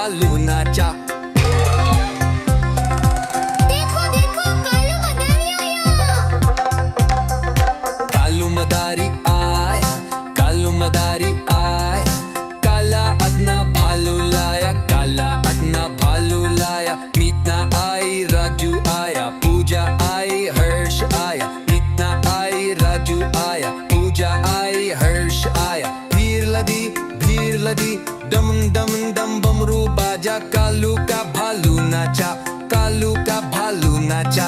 भालू नाचा। देखो देखो कालू मदारी आया। कालू मदारी आया, कालू मदारी आया, काला अपना भालू लाया, काला अपना भालू लाया। मीतना आई, राजू आया, पूजा आई, हर्ष आया। मीतना आई, राजू आया, पूजा आई, हर्ष आया। भीड़ लदी, डम डम डम बमरू बाजा, कालू का भालू नाचा, कालू का भालू नाचा।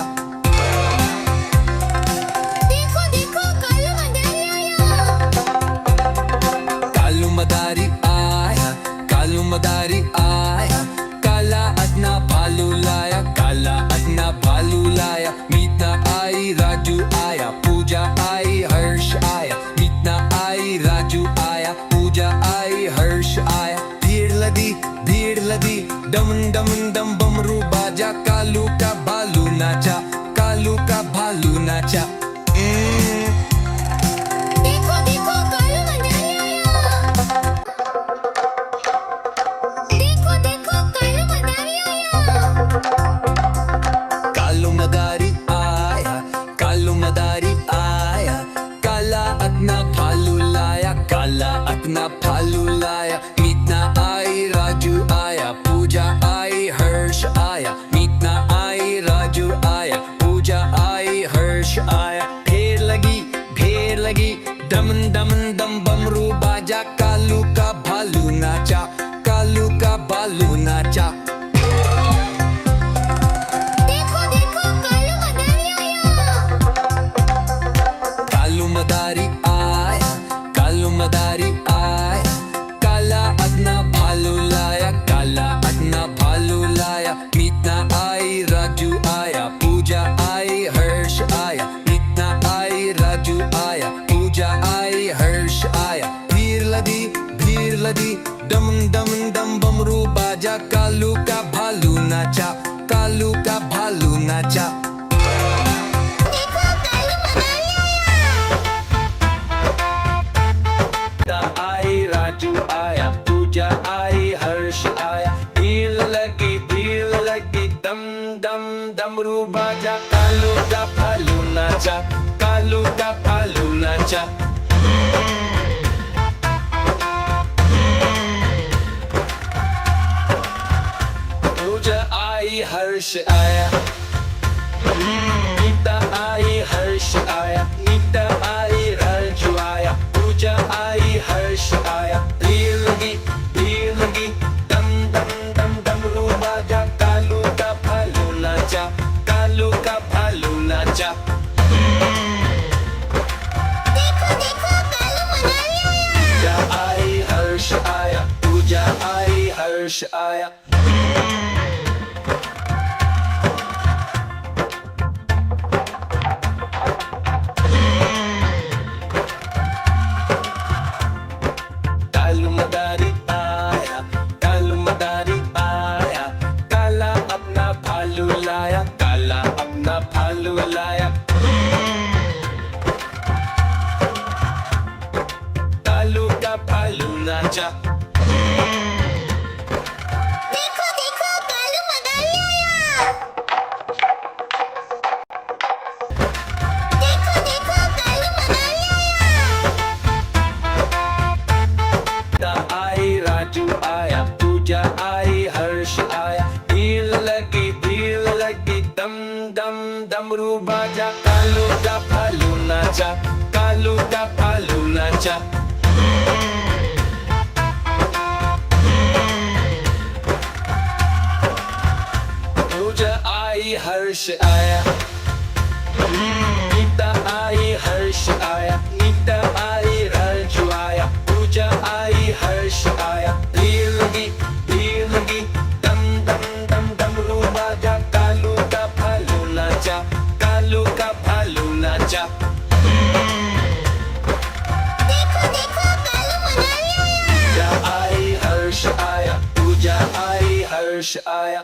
देखो देखो कालू मदारी आया। कालू मदारी आया, कालू मदारी आया, काला अपना भालू लाया, काला अपना भालू लाया। मीतना आई, राजू आया, पूजा आई, हर्ष आया। मीतना आई, राजू आया, पूजा आई, हर्ष आया। भीड़ लदी, डम डम डम बमरू बाजा, कालू का भालू नाचा, कालू का भालू नाचा। देखो देखो कालू मदारी आया। देखो देखो कालू मदारी आया। कालू मदारी आया, कालू मदारी आया, काला अपना भालू लाया, काला अपना भालू लाया। मीतना आई, राजू आया, पूजा आई, हर्ष आया। मीतना आई, राजू आया, पूजा आई, हर्ष आया। भीड़ लगी, डम डम डम बमरू बाजा, कालू का भालू नाचा, कालू का भालू नाचा। देखो देखो कालू मदारी आया। कालू मदारी आया, कालू मदारी आया, काला अपना भालू लाया, काला अपना भालू लाया। मीतना आई, राजू आया, पूजा आई, हर्ष आया। मीतना आई, राजू आया, पूजा आई, हर्ष आया। भीड़ लदी, डम डम डम बमरू बाजा, कालू का भालू नाचा, कालू का भालू नाचा। देखो कालू मदारी आया। आई, राजू आया, पूजा आई, हर्ष आया। भीड़ लगी, दम डम डमरू बाजा, कालू का भालू नाचा, कालू का भालू नाचा। पूजा आई, हर्ष आया। मीता आई, हर्ष आया। मीता आई, राजू आया, पूजा आई, हर्ष आया। भीड़ लगी, दम डम डम डमरू बाजा, कालू का भालू नाचा, कालू का भालू नाचा। देखो देखो कालू मदारी आया। पूजा आई, हर्ष आया, पूजा आई, हर्ष आया। कालू मदारी आया, कालू मदारी आया, काला अपना भालू लाया, काला अपना भालू लाया। कालू का भालू नाचा। देखो देखो कालू मदारी आया। देखो देखो कालू मदारी आया। आई, राजू आया, पूजा आई, हर्ष आया। भीड़ लगी, दम डम डमरू बाजा, कालू का भालू नाचा, कालू का भालू नाचा। पूजा आई, हर्ष आया। मीता आई, हर्ष आया। मीता आई, राजू आया, पूजा आई, हर्ष आया। भीड़ लगी, डम डम डम डमरू बाजा, कालू का भालू नाचा, कालू का भालू नाचा। देखो देखो कालू मदारी आया। पूजा आई, हर्ष आया, पूजा आई, हर्ष आया।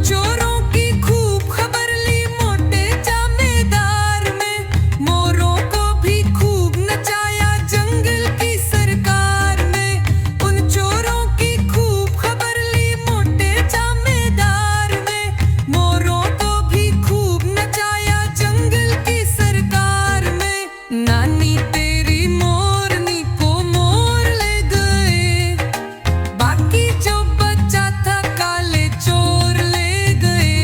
चोरों की खूब खबर ली मोटे जमींदार में, मोरों को भी खूब नचाया जंगल की सरकार में। उन चोरों की खूब खबर ली मोटे जमींदार में, मोरों को भी खूब नचाया जंगल की सरकार में। नानी तेरी मोरनी को मोर ले गए, बाकी जो बचा था काले चोर ले गए।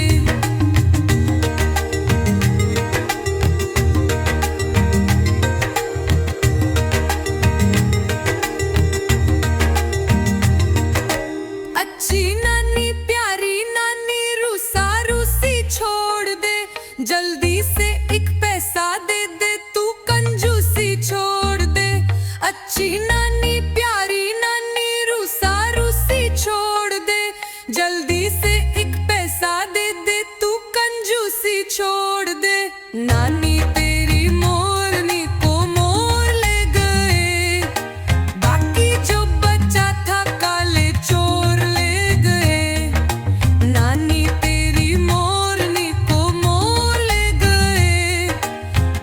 अच्छी नानी प्यारी नानी रूसा रूसी छोड़ दे, जल्दी से एक पैसा दे दे तू कंजूसी छोड़ दे। अच्छी नानी प्यारी नानी रूसा रूसी छोड़ दे, जल्दी से एक पैसा दे दे तू कंजूसी छोड़ दे। नानी तेरी मोरनी को मोर ले गए, बाकी जो बचा था काले चोर ले गए। नानी तेरी मोरनी को मोर ले गए,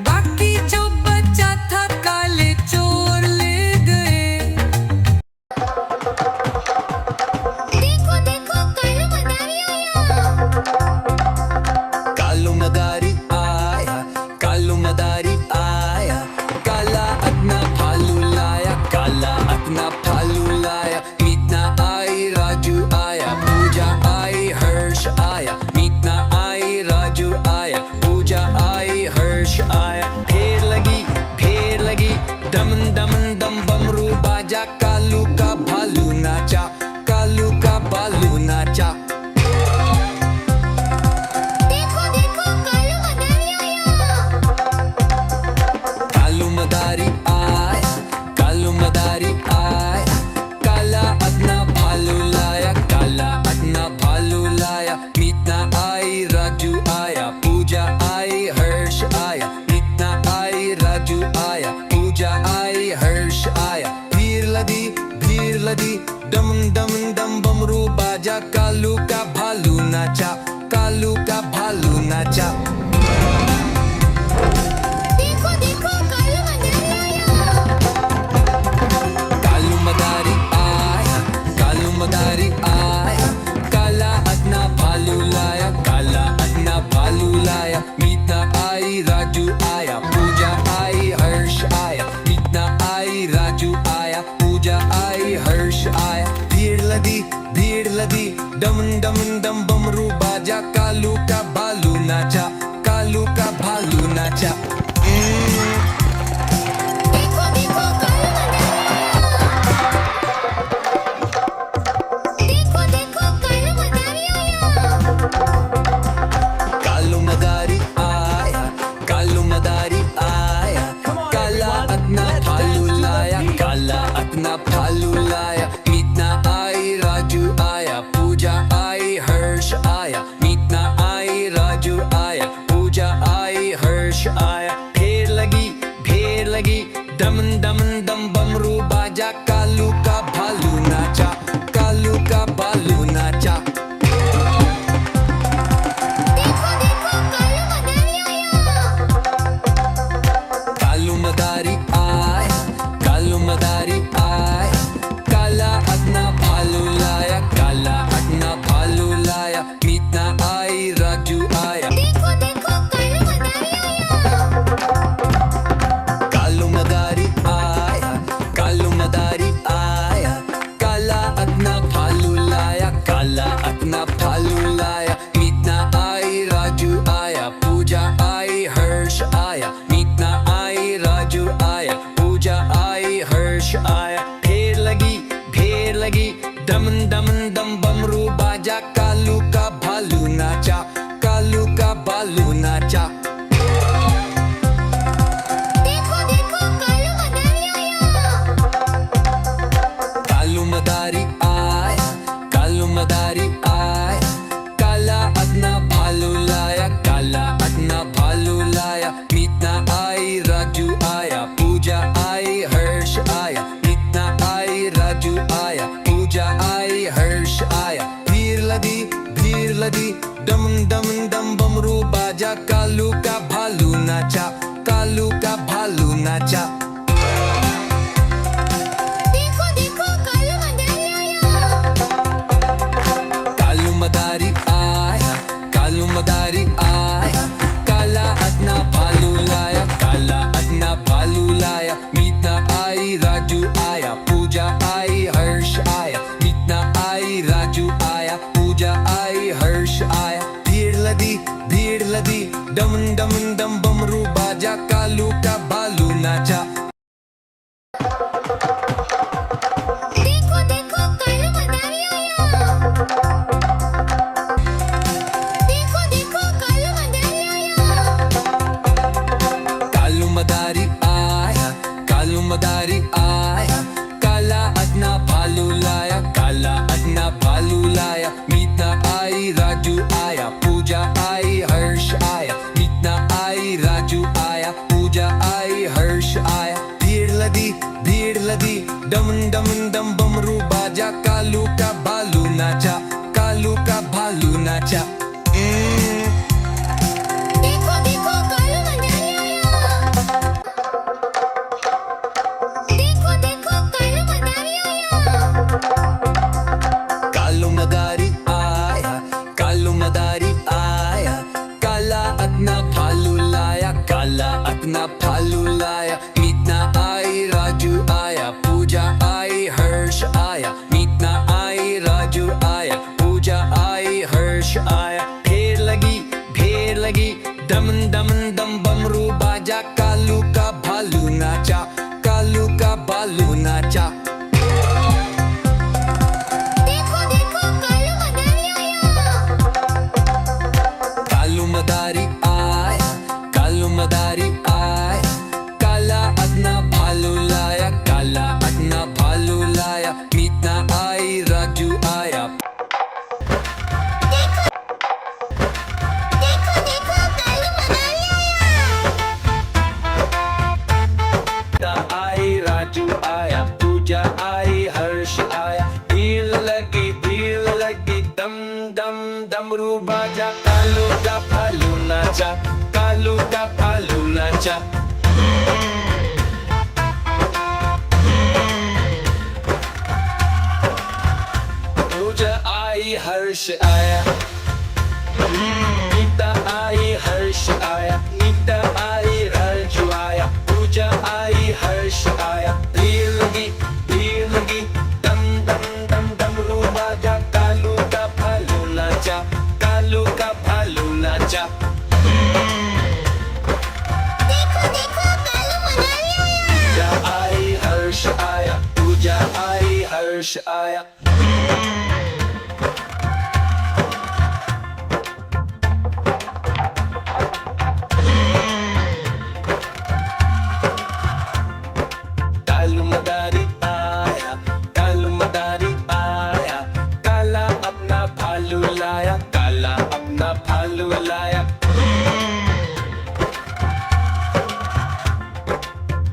बाकी जो बचा था काले चोर ले गए। देखो देखो कालू मदारी आया। कालू मदारी आया, काला अपना भालू लाया, काला अपना भालू लाया। मीतना आई राजू आया, पूजा आई हर्ष आया। मीतना आई राजू आया, पूजा आई हर्ष आया। ढेर लगी दमन दमन दम बमरू बाजा, कालू का भालू नाचा, कालू का भालू नाचा। देखो देखो कालू मदारी आया, कालू मदारी आया, काला अपना भालू लाया, काला अपना भालू लाया। मीतना आई राजू आया, पूजा आई हर्ष आया। मीतना आई राजू आया, पूजा आई हर्ष आया। भीड़ लदी दम दम दम बमरू बाजा, कालू का भालू नाचा, कालू का भालू नाचा। देखो देखो कालू मदारी आया, कालू मदारी आया, काला अपना भालू लाया, काला अपना भालू लाया। मीतना आई राजू आया, पूजा आई हर्ष आया। मीतना आई राजू आया, पूजा आई हर्ष आया। भीड़ लदी दमन दमन दम बमरू बाजा, कालू का भालू नाचा, कालू का भालू नाचा। देखो देखो कालू मदारी आया, कालू मदारी आया, काला अपना भालू लाया, काला अपना भालू लाया। मीतना आई राजू आया, पूजा आई हर्ष आया। मीतना आई राजू आया, पूजा आई हर्ष आया। ढेर लगी दमन दमन दम बमरू बाजा, कालू का भालू नाचा, कालू का भालू नाचा। कालू मदारी आया, कालू मदारी आया, काला अपना भालू लाया, काला अपना भालू लाया। मीतना आई राजू आया। देखो देखो कालू मदारी आया, कालू मदारी आया, काला अपना भालू लाया, काला अपना भालू लाया। मीतना आई राजू आया, पूजा आई हर्ष आया। मीतना आई राजू आया, पूजा आई हर्ष आया। ढेर लगी दमन दमन दम बमरू बाजा, कालू का भालू नाचा, कालू का भालू नाचा। देखो देखो कालू मदारी आया, कालू मदारी आया, काला अपना भालू लाया, काला अपना भालू लाया। मीतना आई राजू आया, पूजा आई हर्ष आया। मीतना आई राजू आया, पूजा आई हर्ष आया। भीड़ लदी डम डम डम बमरू बाजा कालू का भालू नाचा कालू का भालू नाचा देखो देखो कालू मदारी आया कालू मदारी आया कालू मदारी आया काला अपना भालू लाया काला अपना भालू लाया मीना आई राजू आया पूजा आई हर्ष आया मीना आई राजू आया पूजा आई हर्ष आया भीड़ लदी डम डम डम बमरू बाजा कालू का भालू नाचा देखो देखो कालू मदारी आया देखो देखो कालू मदारी आया कालू मदारी आया कालू मदारी आया काला अपना भालू लाया काला अपना भालू लाया मीना आई राजू आया पूजा आई हर्ष आया मीना आई राजू आया पूजा आई हर्ष आया भीड़ लदी डम डम डम बमरू बाजा कालू का भालू नाचा कालू का भालू नाचा देखो देखो कालू मदारी आया देखो देखो कालू मदारी आया कालू मदारी आया कालू मदारी आया काला अपना भालू लाया काला अपना भालू लाया मीना आई राजू आया पूजा आई हर्ष आया मीना आई राजू आया पूजा आई हर्ष आया भीड़ लगी डम डम डम बमरू बाजा कालू का भालू नाचा कालू का भालू नाचा देखो देखो कालू मदारी आया कालू मदारी आया कालू मदारी आया काला अपना भालू लाया काला अपना भालू लाया मीना आई राजू आया देखो देखो कालू मदारी आया मीना आई राजू आया पूजा आई हर्ष आया भीड़ लगी दम दम डमरू बाजा कालू का भालू नाचा कालू का भालू नाचा पूजा आई हर्ष आया मीना आई हर्ष आया मीना आई राजू आया पूजा आई हर्ष आया भीड़ लगी दम दम दम डमरू बाजा कालू का भालू नाचा कालू का भालू नाचा देखो देखो कालू मदारी आया पूजा आई हर्ष आया पूजा आई हर्ष आया कालू मदारी आया कालू मदारी आया काला अपना भालू लाया काला अपना भालू लाया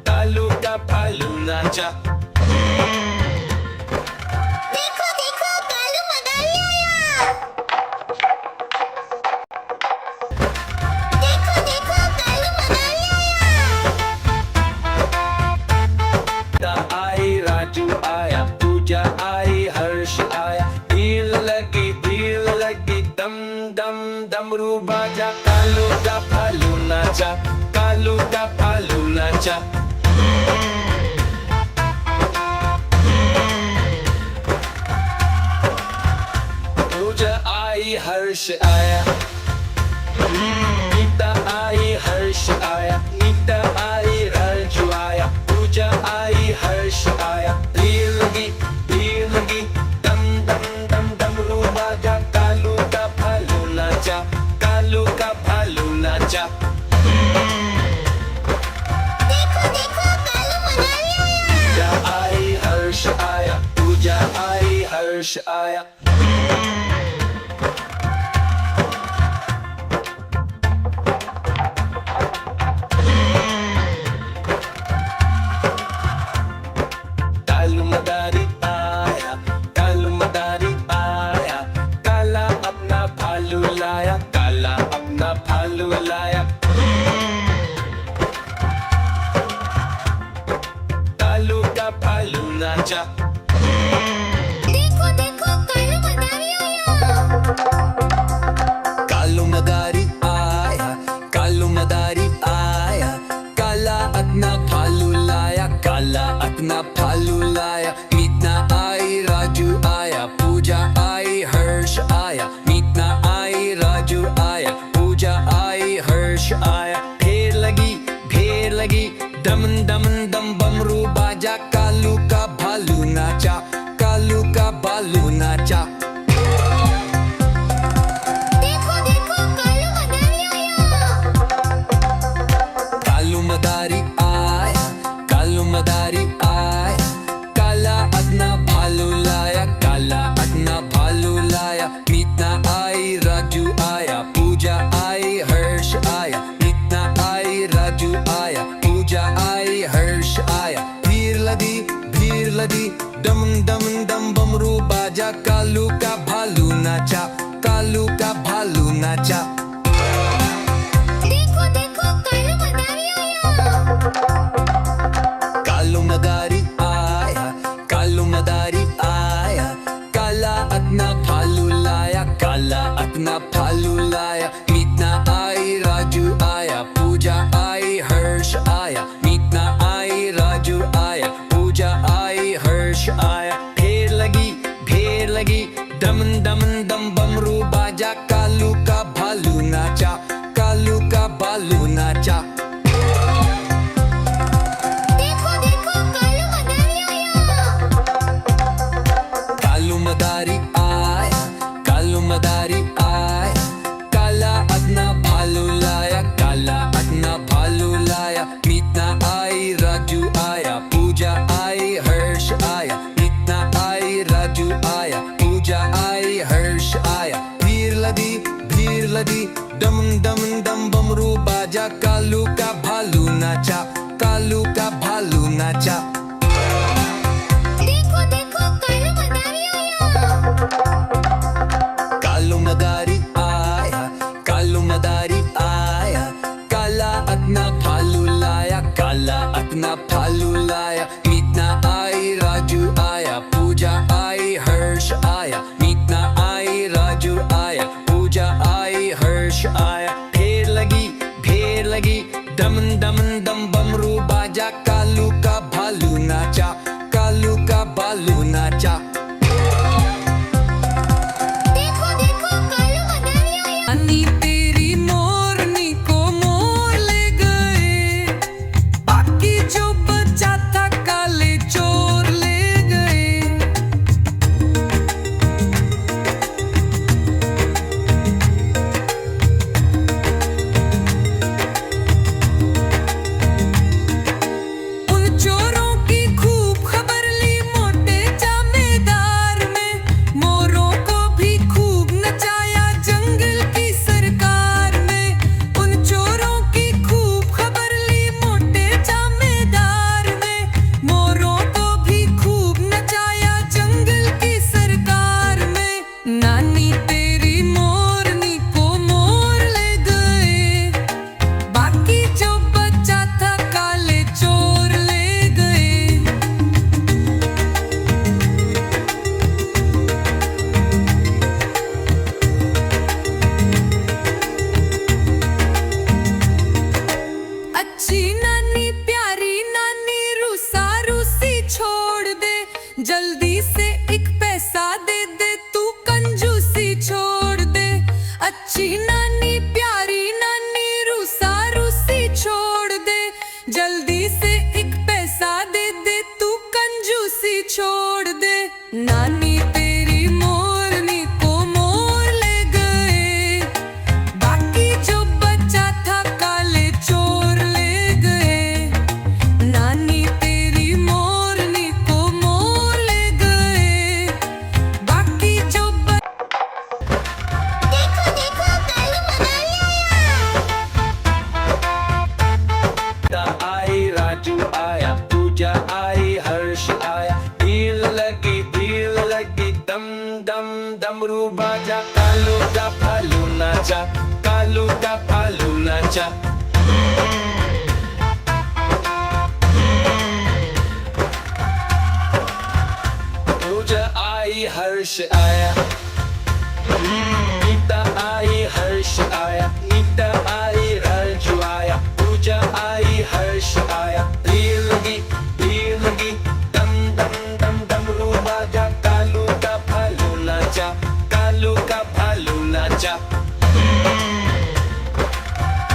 कालू का भालू नाचा देखो देखो कालू मदारी आया देखो देखो कालू मदारी आया आई राजू आया पूजा आई हर्ष आया भीड़ लगी दम दम डमरू बाजा कालू का भालू नाचा कालू का भालू नाचा पूजा आई हर्ष आया मीना आई हर्ष आया मीना आई राजू आया पूजा आई हर्ष आया भीड़ लगी दम दम दम डमरू बाजा कालू का भालू नाचा कालू का भालू नाचा देखो देखो कालू मदारी आया पूजा आई हर्ष आया पूजा आई हर्ष आया लाया, काला अपना भालू लाया। कालू का भालू नाचा। देखो देखो कालू मदारी आया। कालू मदारी आया, कालू मदारी आया। काला अपना भालू लाया, काला अपना भालू लाया। मीतना आई, राजू आया, पूजा आई, हर्ष आया। मीतना आई, राजू आया, पूजा आई, हर्ष आया। ढेर लगी, दमन दमन दम बमरू बाजा। कालू का भालू नाचा, कालू का भालू नाचा। देखो देखो कालू मदारी आया। कालू मदारी आया, कालू मदारी आया। काला अपना भालू लाया, काला अपना भालू लाया। मीतना आई, राजू आया, पूजा आई, हर्ष आया। मीतना आई, राजू आया, पूजा आई, हर्ष आया। भीड़ लगी, दम दम दम बमरू बाजा। कालू का भालू नाचा, कालू का भालू नाचा। देखो देखो कालू मदारी आया। कालू मदारी आया, कालू मदारी आया। काला अपना भालू लाया, काला अपना भालू लाया। मीतना आई, राजू आया, पूजा आई, हर्ष आया। मीतना आई, राजू आया, पूजा आई, हर्ष आया। ढेर लगी, दमन दमन दम बमरू बाजा। कालू का भालू नाचा, कालू का भालू नाचा। देखो देखो कालू मदारी आया। कालू मदारी आया, कालू मदारी आया। काला अपना भालू लाया, काला अपना भालू लाया। मीतना आई, राजू आया, पूजा आई, हर्ष आया। मीतना आई, राजू आया, पूजा आई, हर्ष आया। भीड़ लगी, दम दम दम बमरू बाजा। कालू का भालू नाचा, कालू का भालू नाचा। देखो देखो कालू मदारी आया। कालू मदारी आया, कालू मदारी आया। काला अपना भालू लाया, काला अपना भालू लाया। मीतना आई, राजू आया, पूजा आई, हर्ष आया। मीतना आई, राजू आया, पूजा आई, हर्ष आया। ढेर लगी, दमन दमन दम बमरू बाजा। कालू का भालू नाचा, कालू का भालू नाचा। देखो देखो कालू मदारी आया। नानी तेरी मोरनी को मोर ले गए, बाकी जो बचा था काले चोर ले गए। उन चोरों की खूब खबर ली मोटे जमींदार में। मोरों को भी खूब नचाया जंगल की सरकार में। उन चोरों की खूब खबर ली मोटे जमींदार में। मोरों को भी खूब नचाया जंगल की सरकार में। नानी तेरी मोरनी को मोर ले गए, बाकी जो बचा था काले चोर ले गए। अच्छी नानी प्यारी नानी रूसा रूसी छोड़ दे। जल्दी से एक पैसा दे दे तू कंजूसी छोड़ दे। अच्छी नानी प्यारी नानी रूसा रूसी छोड़ दे। जल्दी से एक पैसा दे दे तू कंजूसी छोड़ दे। नानी तेरी मोरनी को मोर ले गए, बाकी जो बचा था काले चोर ले गए। नानी तेरी मोरनी को मोर ले गए, बाकी जो देखो देखो कालू नाचा, कालू का भालू नाचा। पूजा आई हर्ष आया, गीता आई हर्ष आया, गीता आई राजू आया। पूजा आई हर्ष आया, भीड़ लगी दम दम दम डमरू बाजा, कालू का भालू नाचा, कालू का भालू नाचा।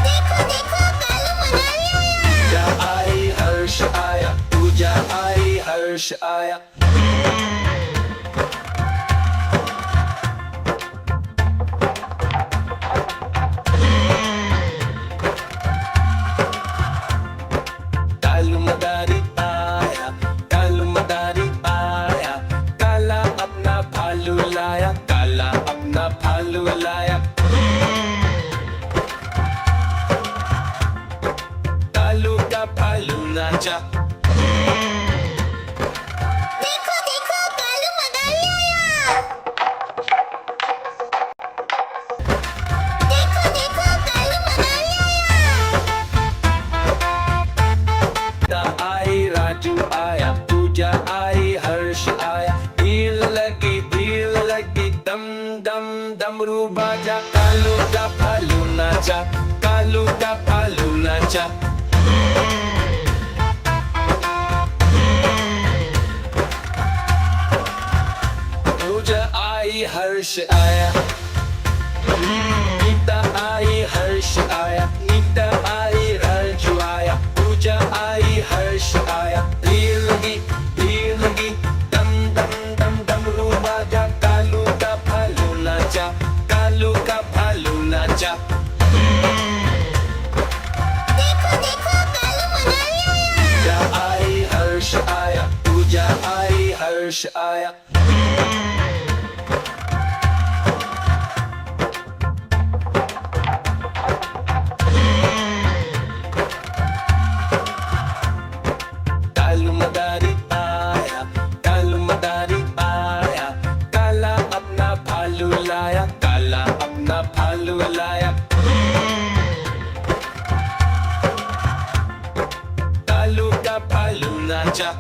देखो देखो कालू मनाली आया। पूजा आई हर्ष आया, पूजा आई हर्ष आया। कालू मदारी आया, कालू मदारी आया, काला अपना भालू लाया, काला अपना भालू लाया। कालू का भालू नाचा। देखो देखो कालू मनाली आया। देखो देखो कालू मनाली आया। गीता आई राजू आया, पूजा आई हर्ष आया। भीड़ लगी दम दम डमरू बाजा, कालू का भालू नाचा, कालू का भालू नाचा। पूजा आई हर्ष आया, गीता आई हर्ष आया, गीता आई राजू आया। पूजा आई हर्ष आया, भीड़ लगी दम दम दम डमरू बाजा, कालू का भालू नाचा, कालू का भालू नाचा। देखो देखो कालू मनाली आया। पूजा आई हर्ष आया, पूजा आई हर्ष आया। कालू मदारी आया, कालू मदारी आया, काला अपना भालू लाया, काला अपना भालू लाया। कालू का भालू नाचा।